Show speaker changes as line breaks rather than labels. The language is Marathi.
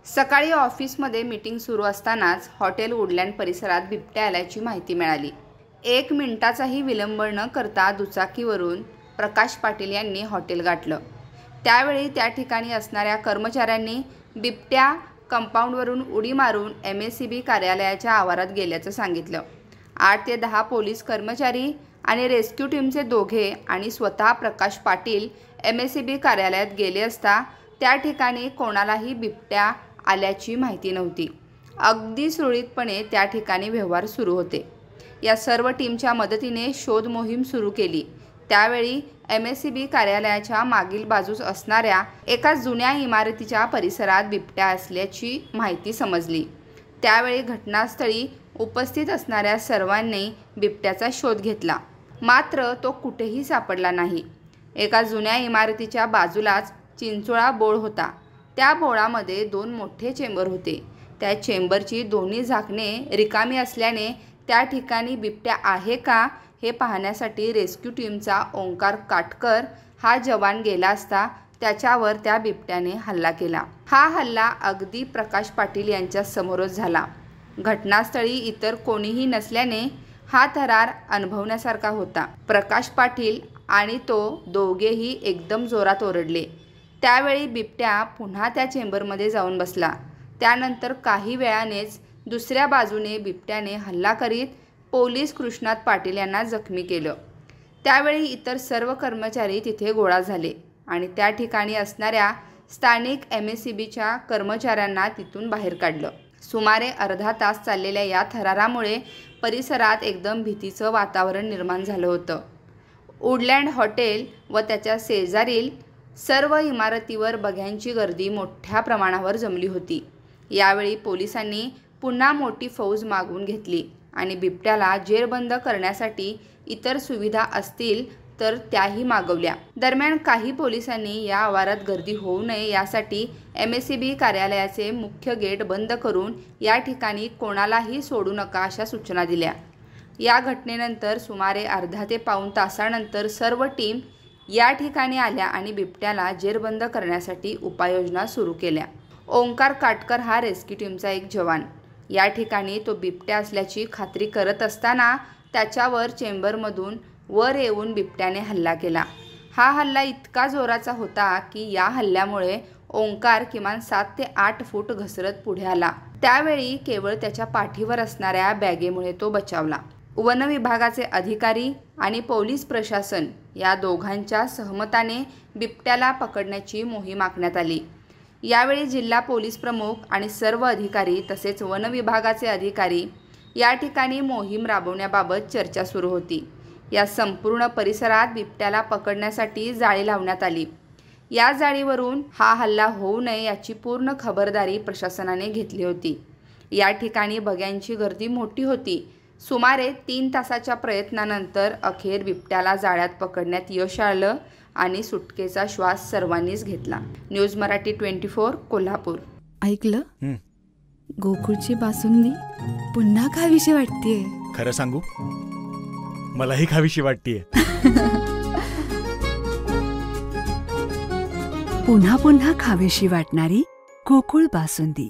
सकाळी ऑफिसमध्ये मीटिंग सुरू असतानाच हॉटेल वुडलँड परिसरात बिबट्या आल्याची माहिती मिळाली। 1 मिनिटाचाही विलंब न करता दुचाकीवरून प्रकाश पाटील यांनी हॉटेल गाठलं। त्यावेळी त्या ठिकाणी असणाऱ्या कर्मचाऱ्यांनी बिबट्या कंपाऊंडवरून उडी मारून MACB कार्यालयाच्या आवारात गेल्याचं सांगितलं। 8 ते 10 पोलीस कर्मचारी आणि रेस्क्यू टीमचे दोघे आणि स्वतः प्रकाश पाटील MACB कार्यालयात गेले असता त्या ठिकाणी कोणालाही बिबट्या आल्याची माहिती नव्हती। अगदी सुरळीतपणे त्या ठिकाणी व्यवहार सुरू होते। या सर्व टीमच्या मदतीने शोध मोहीम सुरू केली। त्यावेळी MACB कार्यालयाच्या मागील बाजूस असणाऱ्या एका जुन्या इमारतीच्या परिसरात बिबट्या असल्याची माहिती समजली। त्यावेळी घटनास्थळी उपस्थित असणाऱ्या सर्वांनी बिबट्याचा शोध घेतला, मात्र तो कुठेही सापडला नाही। एका जुन्या इमारतीच्या बाजूलाच चिंचोळा बोळ होता। त्या बोळामध्ये 2 मोठे चेंबर होते। त्या चेंबरची दोन्ही झाकणे रिकामी असल्याने त्या ठिकाणी बिबट्या आहे का हे पाहण्यासाठी रेस्क्यू टीमचा ओंकार काटकर हा जवान गेला असता त्याच्यावर त्या बिबट्याने हल्ला केला। हा हल्ला अगदी प्रकाश पाटील यांच्या समोरच झाला। घटनास्थळी इतर कोणीही नसल्याने हा थरार अनुभवण्यासारखा होता। प्रकाश पाटील आणि तो दोघेही एकदम जोरात ओरडले। त्यावेळी बिबट्या पुन्हा त्या चेंबरमध्ये जाऊन बसला। त्यानंतर काही वेळानेच दुसऱ्या बाजूने बिबट्याने हल्ला करीत पोलीस कृष्णात पाटील यांना जखमी केलं। त्यावेळी इतर सर्व कर्मचारी तिथे गोळा झाले आणि त्या ठिकाणी असणाऱ्या स्थानिक MACBच्या कर्मचाऱ्यांना तिथून बाहेर काढलं। सुमारे अर्धा तास चाललेल्या या थरारामुळे परिसरात एकदम भीतीचं वातावरण निर्माण झालं होतं। वुडलँड हॉटेल व त्याच्या शेजारील सर्व इमारतीवर बघ्यांची गर्दी मोठ्या प्रमाणावर जमली होती। यावेळी पोलिसांनी पुन्हा मोठी फौज मागवून घेतली आणि बिबट्याला जेरबंद करण्यासाठी इतर सुविधा असतील तर त्याही मागवल्या। दरम्यान काही पोलिसांनी या आवारात गर्दी होऊ नये यासाठी MACB कार्यालयाचे मुख्य गेट बंद करून या ठिकाणी कोणालाही सोडू नका अशा सूचना दिल्या। या घटनेनंतर सुमारे अर्धा ते पाऊण तासानंतर सर्व टीम या ठिकाणी आल्या आणि बिबट्याला जेरबंद करण्यासाठी उपाययोजना सुरू केल्या। ओंकार काटकर हा रेस्क्यू टीमचा एक जवान या ठिकाणी तो बिबट्या असल्याची खात्री करत असताना त्याच्यावर चेंबरमधून वर येऊन बिबट्याने हल्ला केला। हा हल्ला इतका जोराचा होता की या हल्ल्यामुळे ओंकार किमान 7 ते 8 फूट घसरत पुढे आला। त्यावेळी केवळ त्याच्या पाठीवर असणाऱ्या बॅगेमुळे तो बचावला। वन विभागाचे अधिकारी आणि पोलीस प्रशासन या दोघांच्या सहमताने बिबट्याला पकडण्याची मोहीम आखण्यात आली। यावेळी जिल्हा पोलीस प्रमुख आणि सर्व अधिकारी तसेच वन विभागाचे अधिकारी या ठिकाणी मोहीम राबवण्याबाबत चर्चा सुरू होती। या संपूर्ण परिसरात बिबट्याला पकडण्यासाठी जाळी लावण्यात आली। या जाळीवरून हा हल्ला होऊ नये याची पूर्ण खबरदारी प्रशासनाने घेतली होती। या ठिकाणी बघ्यांची गर्दी मोठी होती। सुमारे 3 तासाच्या प्रयत्नानंतर अखेर बिबट्याला जाळ्यात पकडण्यात यश आलं आणि सुटकेचा श्वास सर्वांनीच घेतला। न्यूज मराठी 24 कोल्हापूर।
ऐकलं? गोकुळची बासुंदी पुन्हा खावीशी वाटतेय।
खरं सांगू, मलाही खावीशी वाटतेय।
पुन्हा पुन्हा खावीशी वाटणारी गोकुळ बासुंदी।